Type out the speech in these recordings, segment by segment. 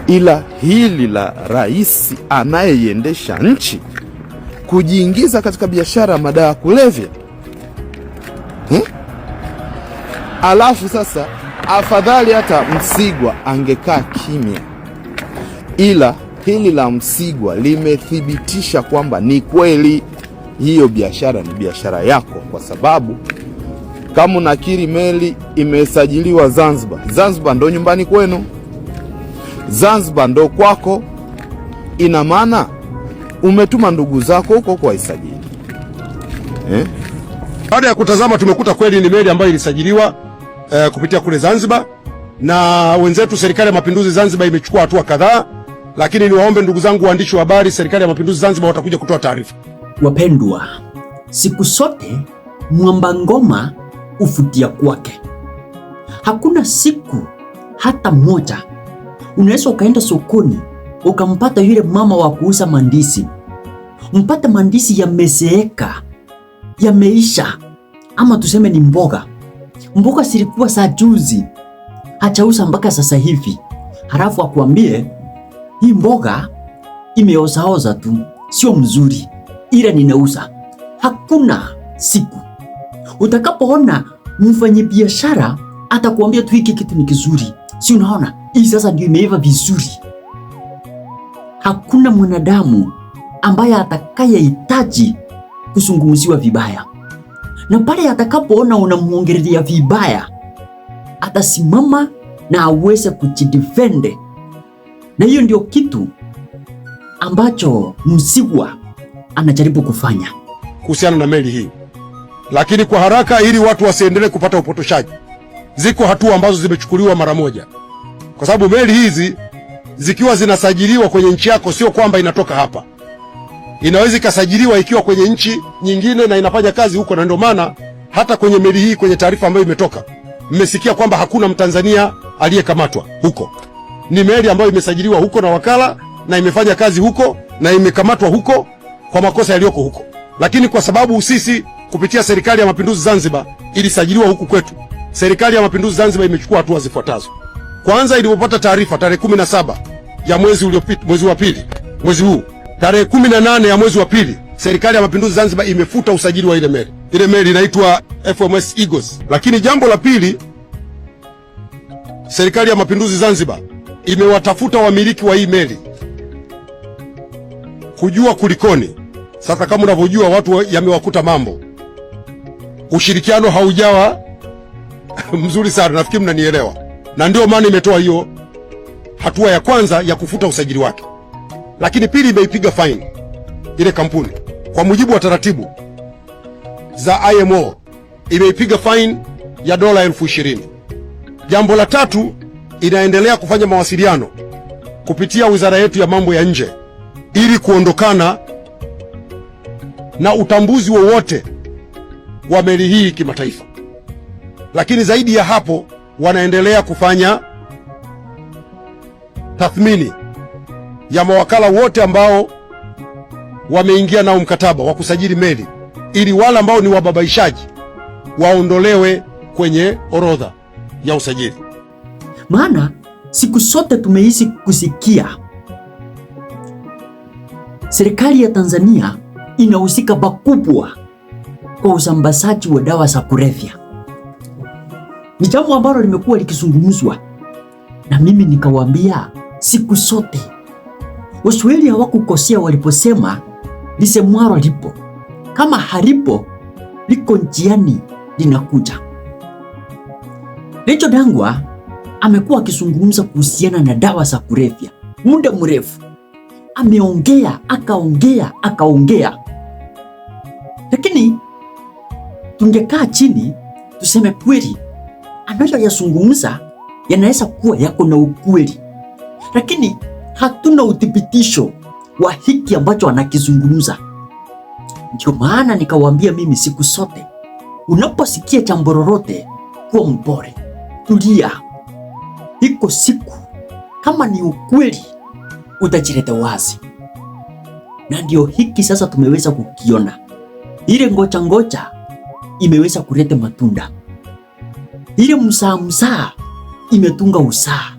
ila hili la rais anayeiendesha nchi kujiingiza katika biashara ya madawa ya kulevya. Alafu sasa afadhali hata Msigwa angekaa kimya, ila hili la Msigwa limethibitisha kwamba ni kweli hiyo biashara ni biashara yako, kwa sababu kama unakiri meli imesajiliwa Zanzibar, Zanzibar ndo nyumbani kwenu, Zanzibar ndo kwako, ina maana umetuma ndugu zako huko kwa isajili. Baada ya kutazama tumekuta kweli ni meli ambayo ilisajiliwa kupitia kule Zanzibar, na wenzetu serikali ya mapinduzi Zanzibar imechukua hatua kadhaa, lakini niwaombe ndugu zangu waandishi wa habari, serikali ya mapinduzi Zanzibar watakuja kutoa taarifa. Wapendwa, siku zote mwamba ngoma ufutia kwake. Hakuna siku hata moja unaweza ukaenda sokoni ukampata yule mama wa kuuza mandisi, mpate mandisi yamezeeka, yameisha, ama tuseme ni mboga zilikuwa za juzi hachauza mpaka sasa hivi, halafu akwambie hii mboga imeozaoza tu, sio mzuri, ila ninauza. Hakuna siku utakapoona mfanye biashara atakwambia tu hiki kitu ni kizuri, si unaona hii sasa ndio imeiva vizuri. Hakuna mwanadamu ambaye atakayehitaji kuzungumziwa vibaya, na pale atakapoona unamuongelea vibaya atasimama na aweze kujidefend. Na hiyo ndio kitu ambacho Msigwa anajaribu kufanya kuhusiana na meli hii. Lakini kwa haraka, ili watu wasiendelee kupata upotoshaji, ziko hatua ambazo zimechukuliwa mara moja, kwa sababu meli hizi zikiwa zinasajiliwa kwenye nchi yako sio kwamba inatoka hapa, inaweza ikasajiliwa ikiwa kwenye nchi nyingine na inafanya kazi huko. Na ndio maana hata kwenye meli hii, kwenye taarifa ambayo imetoka, mmesikia kwamba hakuna Mtanzania aliyekamatwa huko. Ni meli ambayo imesajiliwa huko na wakala na imefanya kazi huko na imekamatwa huko kwa makosa yaliyoko huko. Lakini kwa sababu sisi kupitia serikali ya mapinduzi Zanzibar ilisajiliwa huku kwetu, serikali ya mapinduzi Zanzibar imechukua hatua zifuatazo. Kwanza, ilipopata taarifa tarehe 17 ya mwezi uliopita, mwezi wa pili, mwezi huu, tarehe 18 ya mwezi wa pili, serikali ya mapinduzi Zanzibar imefuta usajili wa ile meli. Ile meli inaitwa FMS Eagles. Lakini jambo la pili, serikali ya mapinduzi Zanzibar imewatafuta wamiliki wa hii meli kujua kulikoni. Sasa kama unavyojua watu yamewakuta mambo, ushirikiano haujawa mzuri sana, nafikiri mnanielewa, na ndio maana imetoa hiyo hatua ya kwanza ya kufuta usajili wake. Lakini pili, imeipiga fine ile kampuni kwa mujibu wa taratibu za IMO, imeipiga fine ya dola 20,000. Jambo la tatu, inaendelea kufanya mawasiliano kupitia wizara yetu ya mambo ya nje ili kuondokana na utambuzi wowote wa meli hii kimataifa. Lakini zaidi ya hapo, wanaendelea kufanya tathmini ya mawakala wote ambao wameingia nao mkataba wa kusajili meli, ili wale ambao ni wababaishaji waondolewe kwenye orodha ya usajili. Maana siku zote tumeishi kusikia serikali ya Tanzania inahusika pakubwa kwa usambazaji wa dawa za kulevya. Ni jambo ambalo limekuwa likizungumzwa, na mimi nikawaambia siku zote Waswahili hawakukosea waliposema lisemwalo lipo, kama halipo liko njiani linakuja. Rachel Dangwa amekuwa akizungumza kuhusiana na dawa za kulevya muda mrefu. Ameongea akaongea, lakini tungekaa chini tuseme kweli anayoyazungumza yanaweza kuwa yako na ukweli, lakini hatuna uthibitisho wa hiki ambacho anakizungumza. Ndio maana nikawaambia mimi siku zote, unaposikia jambo lolote kuwa mpole, tulia. Iko siku kama ni ukweli utajileta wazi, na ndio hiki sasa tumeweza kukiona. Ile ngoja imeweza kuleta matunda, ile msaa imetunga usaa.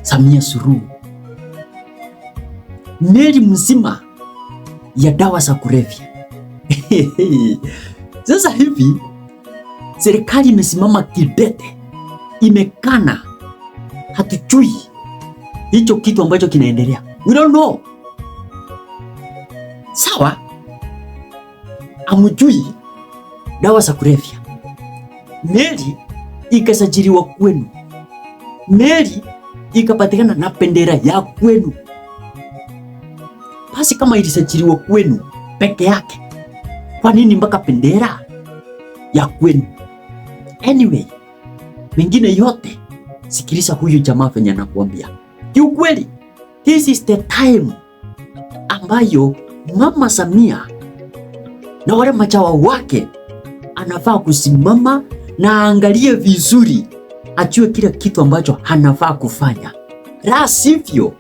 Samia Suluhu, meli mzima ya dawa za kulevya. Sasa hivi serikali imesimama kidete, imekana, hatujui hicho kitu ambacho kinaendelea. We don't know. Sawa, amujui dawa za kulevya, meli ikasajiliwa kwenu, meli ikapatikana na bendera ya kwenu. Basi kama ilisajiliwa kwenu peke yake, kwa nini mpaka bendera ya kwenu? Anyway, mengine yote sikiliza huyu jamaa venye anakuambia. Kiukweli, this is the time ambayo Mama Samia na wale machawa wake anafaa kusimama na aangalie vizuri, ajue kila kitu ambacho anafaa kufanya, la sivyo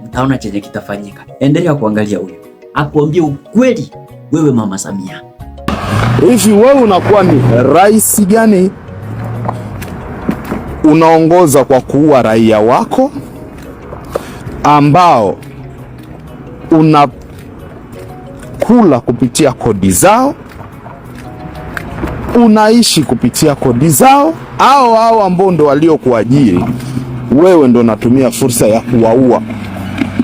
mtaona chenye kitafanyika. Endelea kuangalia huyu akuambia ukweli, wewe Mama Samia. Hivi wewe unakuwa ni rais gani unaongoza kwa kuua raia wako ambao unakula kupitia kodi zao, unaishi kupitia kodi zao, au ambao ndo waliokuajiri wewe ndo unatumia fursa ya kuwaua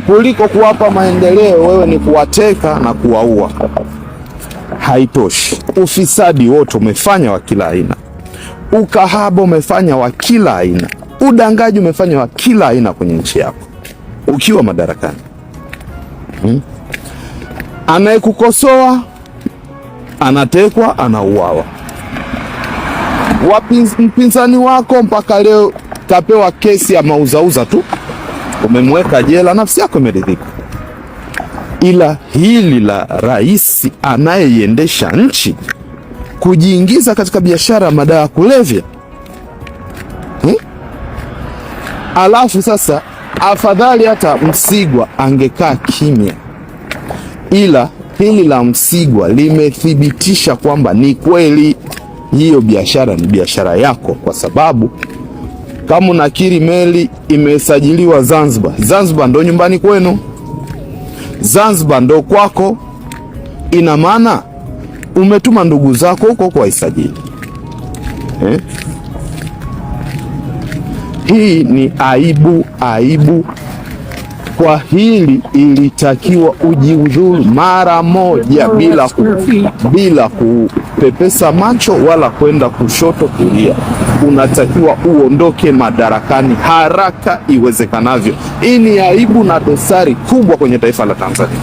kuliko kuwapa maendeleo? Wewe ni kuwateka na kuwaua. Haitoshi, ufisadi wote umefanya wa kila aina, ukahaba umefanya wa kila aina, udangaji umefanya wa kila aina kwenye nchi yako ukiwa madarakani. Anayekukosoa anatekwa, anauawa. Mpinzani wako mpaka leo kapewa kesi ya mauzauza tu, umemweka jela, nafsi yako imeridhika. Ila hili la rais anayeiendesha nchi kujiingiza katika biashara ya madawa ya kulevya, alafu sasa afadhali hata Msigwa angekaa kimya, ila hili la Msigwa limethibitisha kwamba ni kweli hiyo biashara ni biashara yako, kwa sababu kama unakiri meli imesajiliwa Zanzibar, Zanzibar ndo nyumbani kwenu, Zanzibar ndo kwako, ina maana umetuma ndugu zako huko kwa isajili. Hii ni aibu, aibu. Kwa hili ilitakiwa ujiuzulu mara moja, bila kupepesa macho wala kwenda kushoto kulia. Unatakiwa uondoke madarakani haraka iwezekanavyo. Hii ni aibu na dosari kubwa kwenye taifa la Tanzania,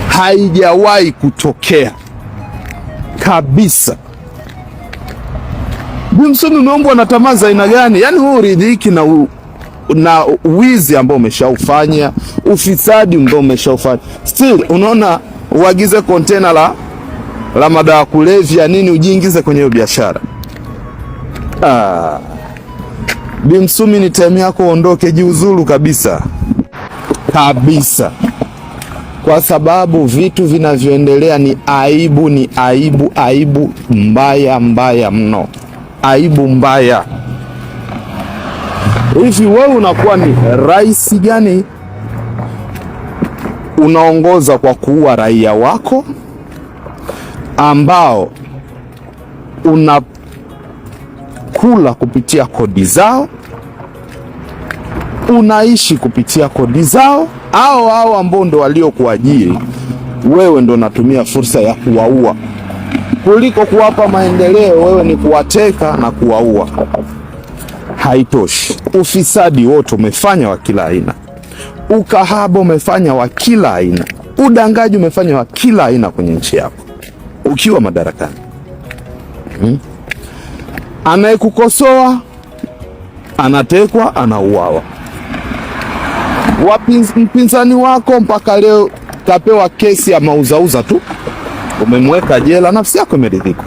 haijawahi kutokea kabisa. Msomi umeombwa na tamaa za aina gani? Yaani wewe uridhiki na wizi ambao umeshaufanya, ufisadi ambao umeshaufanya, still unaona uagize container la madawa kulevya nini ujiingize kwenye hiyo biashara. Msumi, ni time yako uondoke, jiuzulu kabisa kabisa, kwa sababu vitu vinavyoendelea ni aibu, ni aibu, aibu mbaya mbaya mno, aibu mbaya. Hivi wewe unakuwa ni rais gani unaongoza kwa kuua raia wako ambao unakula kupitia kodi zao, unaishi kupitia kodi zao, au ambao ndo waliokuajiri wewe ndo unatumia fursa ya kuwaua kuliko kuwapa maendeleo? Wewe ni kuwateka na kuwaua. Haitoshi, ufisadi wote umefanya wa kila aina, ukahaba umefanya wa kila aina, udangaji umefanya wa kila aina kwenye nchi yako ukiwa madarakani. Anayekukosoa anatekwa, anauawa. Mpinzani wako mpaka leo kapewa kesi ya mauzauza tu, umemweka jela, nafsi yako imeridhika.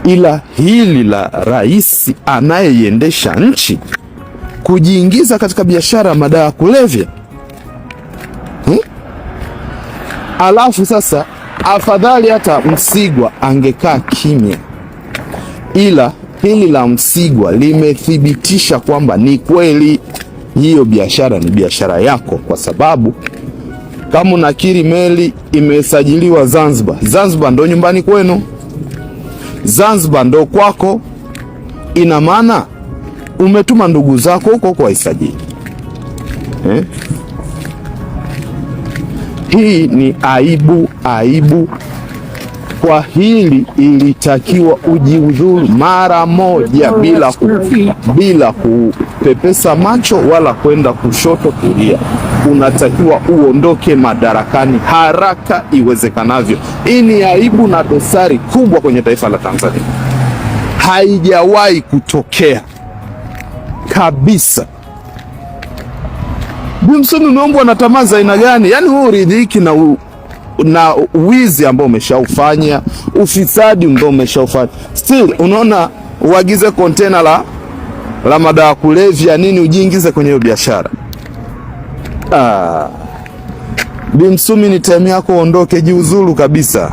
Ila hili la rais anayeiendesha nchi kujiingiza katika biashara ya madawa ya kulevya, alafu sasa afadhali hata Msigwa angekaa kimya, ila hili la Msigwa limethibitisha kwamba ni kweli hiyo biashara ni biashara yako, kwa sababu kama unakiri meli imesajiliwa Zanzibar, Zanzibar ndo nyumbani kwenu, Zanzibar ndo kwako, ina maana umetuma ndugu zako huko kwa isajili. Hii ni aibu. Kwa hili ilitakiwa ujiudhuru mara moja, bila kupepesa macho wala kwenda kushoto kulia. Unatakiwa uondoke madarakani haraka iwezekanavyo. Hii ni aibu na dosari kubwa kwenye taifa la Tanzania, haijawahi kutokea kabisa. Bi Msumi umeombwa na tamaa za aina gani? Yaani wewe uridhiki na wizi ambao umeshaufanya, ufisadi ambao umeshaufanya, still unaona uagize kontena la madawa kulevya nini ujiingize kwenye hiyo biashara. Bi Msumi, ni time yako, ondoke, jiuzulu kabisa.